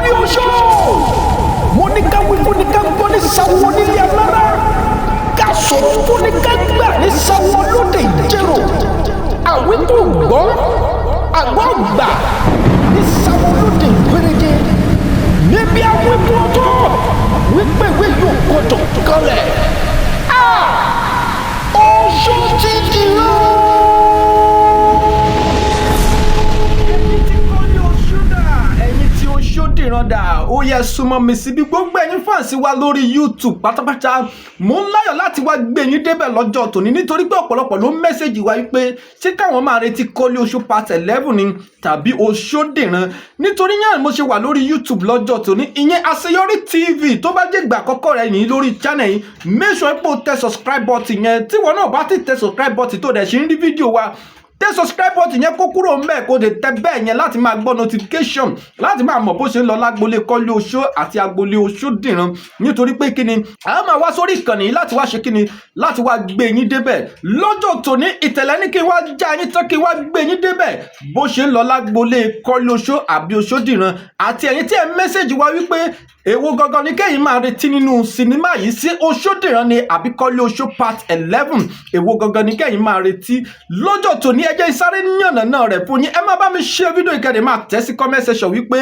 Koleoso mo ní ká wí fún ní ká gbọ́ ní sáwọ́ nílé alára ká sọ fún ní ká gbà ní sáwọ́ lóde ìjẹ́rò àwí kò gbọ́ àgbọ̀ gbà ní sáwọ́ lóde ìgbéréje níbi àwọn ìbúrọ́tọ̀ wípé ìwé yóò gbọdọ̀ kalẹ̀ Oṣó ti dìrò. Dà ó yẹ súnmọ́ mi síbi gbogbo ẹ̀yin fáǹsì wa lórí YouTube pátápátá mo ń láyọ̀ láti wá gbé yín débẹ̀ lọ́jọ́ tòní nítorí pé ọ̀pọ̀lọpọ̀ ló mẹ́sẹ̀jì wa wípé ṣé káwọn máa retí Koleoso part 11 ni tàbí Oṣódìran nítorí yẹn mo ṣe wà lórí YouTube lọ́jọ́ tòní ìyẹn Àṣeyọrí TV tó bá jẹ́ ìgbà àkọ́kọ́ rẹ̀ yìí lórí channel yìí make sure pé o tẹ subscribe button yẹn tí wọn náà bá ti tẹ subscribe button tó dẹ̀ ṣe ń rí fídíò wa tẹ subscribe button yẹn kó kúrò ńbẹ̀ kó lè tẹ bẹ́ẹ̀ yẹn láti máa gbọ́ notification láti máa mọ̀ bó ṣe ń lọ lágbolé Koleoso àti agbolé Oṣódìran nítorí pé kíni a máa wá sórí ìkànnì yìí láti wá ṣe kíni láti wá gbé yín débẹ̀ lọ́jọ́ tòní Ìtẹ̀lẹ̀ ní kí wá já yín tán kí wá gbé yín débẹ̀ bó ṣe ń lọ lágbolé Koleoso àbí Oṣódìran àti ẹ̀yin tí ẹ mẹ́sẹ̀jì wá wípé èwo gangan ni kẹ́yìn máa retí nínú sinimá yìí sí Oṣódìran ni àbí Koleoso part 11 èwo gangan ni kẹ́yìn máa retí lọ́jọ́ tòní ẹ jẹ́ ìsáré yànnàná rẹ̀ fún yín ẹ má bá mi ṣe fídíò ìkẹ́dẹ̀ máa tẹ̀ sí comment section wípé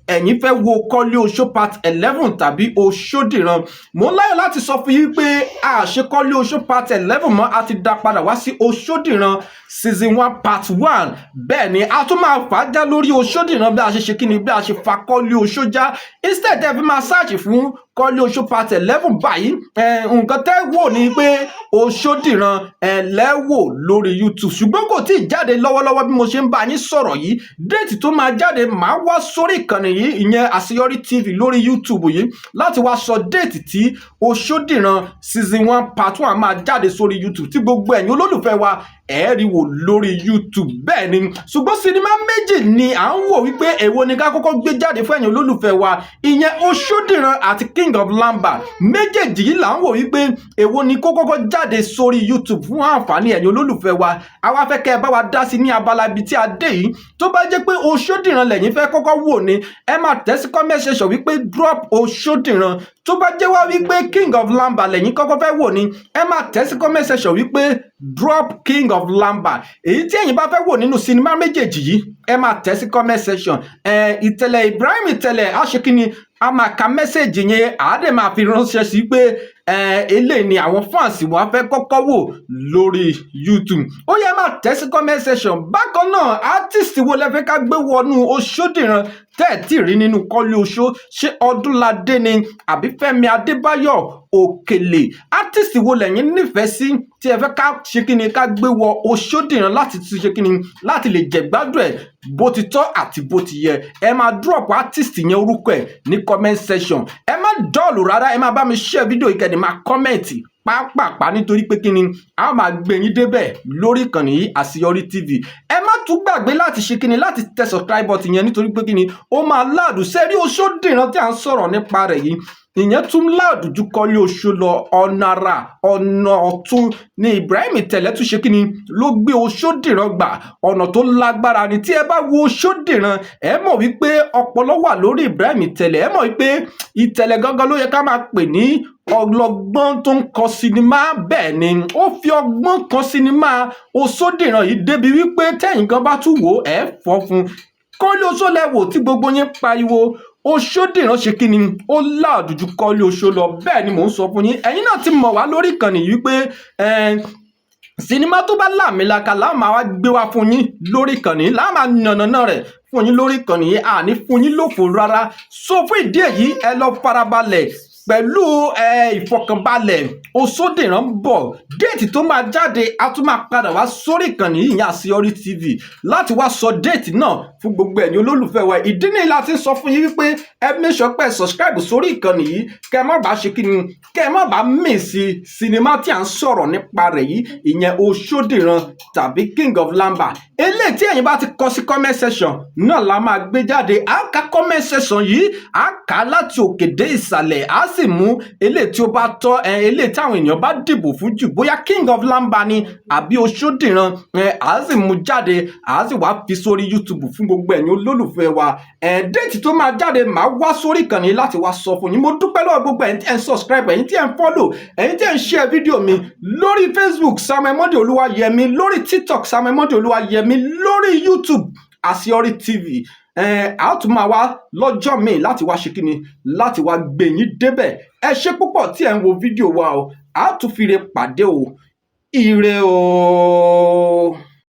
ẹ̀yin fẹ́ wo Koleoso part 11 tàbí Oṣódìran mo ń láyọ̀ láti sọ fún yín pé a ṣe Koleoso part 11 mọ́ a ti dá padà wá sí Oṣódìran season 1 part 1 bẹ́ẹ̀ ni a tún máa fà á já lórí Oṣódìran bí a ṣe ṣe kí ni bí a ṣe fa Koleoso já instead ẹ fi máa search fún Koleoso part 11 báyìí nǹkan tẹ́ wò ní pé Oṣódìran lẹ́wò lórí YouTube ṣùgbọ́n kò tí ì jáde lọ́wọ́lọ́wọ́ bí mo ṣe ń bá yín sọ̀rọ̀ yìí déètì tó máa jáde máa wá sórí ìkànnì yìí ìyẹn Àṣeyọrí TV lórí YouTube yìí láti wá sọ déètì tí Oṣódìran season 1 part 1 máa jáde sórí YouTube tí gbogbo ẹ̀yin olólùfẹ́ wa ẹ̀ẹ́rì wò lórí YouTube bẹ́ẹ̀ ni ṣùgbọ́n sinimá méjì ni à ń wò wípé èwo ni ká kọ́kọ́ gbé jáde fún ẹ̀yin olólùfẹ́ wa ìyẹn Oṣódìran àti King of Lamba méjèèjì yìí là ń wò wípé èwo ni kó kọ́kọ́ jáde sórí YouTube fún àǹfààní ẹ̀yin olólùfẹ́ wa àwa fẹ́ kẹ́ ẹ bá wa dá sí ní abala ibi tí a dé yìí tó bá jẹ́ pé Oṣódìran lẹ́yìn fẹ́ kọ́kọ́ wò ni ẹ máa tẹ̀ sí comment section wípé drop Oṣódìran tó bá jẹ́ wá wípé King of Lamba lẹ́yìn kọ́kọ́ fẹ́ wò ni ẹ máa tẹ̀ sí comment section wípé drop King of Lamba èyí tí ẹ̀yin bá fẹ́ wò nínú sinimá méjèèjì yìí ẹ máa tẹ̀ sí comment section Ìtẹ̀lẹ̀ Ibrahim Ìtẹ̀lẹ̀ àṣekínni a máa ka mẹ́sẹ̀jì yẹn àádẹ́ máa fi ránṣẹ́ sí pé eléyìí ni àwọn fans wa fẹ́ kọ́kọ́ wò lórí YouTube ó yẹ máa tẹ̀ sí comment section bákan náà artist wo lẹ fẹ́ ká gbé wọnú Oṣódìran tẹ́ẹ̀tì rí nínú Koleoso ṣé Ọdúnládé ni àbí Fẹ́mi Adébáyọ̀ Òkèlè artist wo lẹ́yìn nífẹ̀ẹ́ sí tí ẹ fẹ́ ká ṣe kí ni ká gbé wọ Oṣódìran láti ti ṣe kí ni láti lè jẹ̀gbádùn ẹ̀ bó ti tọ́ àti bó ti yẹ ẹ máa drop artist yẹn orúkọ ẹ̀ ní comment section ẹ má dọ́ọ̀lù rárá ẹ má bá mi share fídíò ìkẹ́ni máa kọ́mẹ̀ntì pàápàá nítorí pé kí ni a máa gbé yín débẹ̀ lórí ìkànnì yìí Àṣeyọrí TV ẹ má tún gbàgbé láti ṣe kí ni láti tẹ subscribe button yẹn nítorí pé kí ni ó máa láàdù sẹ́rí Oṣódìran tí à ń sọ̀rọ̀ nípa rẹ̀ yìí ìyẹn tún láàdù ju Koleoso lọ ọ̀nà ọ̀tún ni Ibrahim Ìtẹ̀lẹ̀ tún ṣe kí ni ló gbé Oṣódìran gbà ọ̀nà tó lágbára ni tí ẹ bá wo Oṣódìran ẹ mọ̀ wípé ọpọlọ wà lórí Ibrahim Ìtẹ̀lẹ̀ ẹ mọ̀ wípé Ìtẹ̀lẹ̀ gangan ló yẹ ká máa pè ní ọlọ́gbọ́n tó ń kọ sinimá bẹ́ẹ̀ ni ó fi ọgbọ́n kọ sinimá Oṣódìran yìí débi wípé tẹ̀yin gan bá tún wò ẹ fọ́ fún Koleoso lẹ́wọ̀ tí gbogbo yín pariwo Oṣódìran ṣe kí ni ó láàdù ju Koleoso lọ bẹ́ẹ̀ ni mò ń sọ fún yín ẹ̀yin náà ti mọ̀ wá lórí ìkànnì yìí pé sinimá tó bá láàmìlaka láwọn máa wá gbé wá fún yín lórí ìkànnì láwọn máa yànnàná rẹ̀ fún yín lórí ìkànnì yìí àní fún yín lófo rárá so fún ìdí èyí ẹ lọ farabalẹ̀ pẹ̀lú ìfọkànbalẹ̀ Oṣódìran ń bọ̀ déètì tó máa jáde a tún máa padà wá sórí ìkànnì yìí ìyẹn Àṣeyọrí TV láti wá sọ déètì náà fún gbogbo ẹ̀yin olólùfẹ́ wa ìdí nìyí láti sọ fún yín wípé ẹ make sure pé subscribe sórí ìkànnì yìí kẹ́ ẹ má bàa ṣe kíni kẹ́ ẹ má bàa miss sinimá tí à ń sọ̀rọ̀ nípa rẹ̀ yìí ìyẹn Oṣódìran tàbí King of Lamba eléyìí tí ẹ̀yin bá ti kọ sí comment section náà la máa gbé jáde. À ń ka comment section yìí, à ń kà á láti òkè dé ìsàlẹ̀, à sì mú eléyìí tí ó bá tọ́, eléyìí tí àwọn èèyàn bá dìbò fún jù, bóyá king of lamba ni àbí Oṣódìran, à sì mú jáde, à sì wá fi sórí YouTube fún gbogbo ẹ̀yin olólùfẹ́ wa. Déètì tó máa jáde màá wá sórí ìkànnì láti wá sọ fún yín. Mo dúpẹ́ lọ́wọ́ gbogbo ẹ̀yin tí ẹ̀ ń subscribe, ẹ̀yin tí ẹ̀ ń follow, ẹ̀yin tí ẹ̀ ń share fídíò mi lórí Facebook Samuel Monday Olúwayẹmí, lórí TikTok Samuel Monday Olúwayẹmí, lórí YouTube Àṣeyọrí TV. A tún máa wá lọ́jọ́ míì láti wá ṣe kíni, láti wá gbé yín débẹ̀. Ẹ ṣé púpọ̀ tí ẹ̀ ń wo fídíò wa o. A tún fi re pàdé o. Ire o.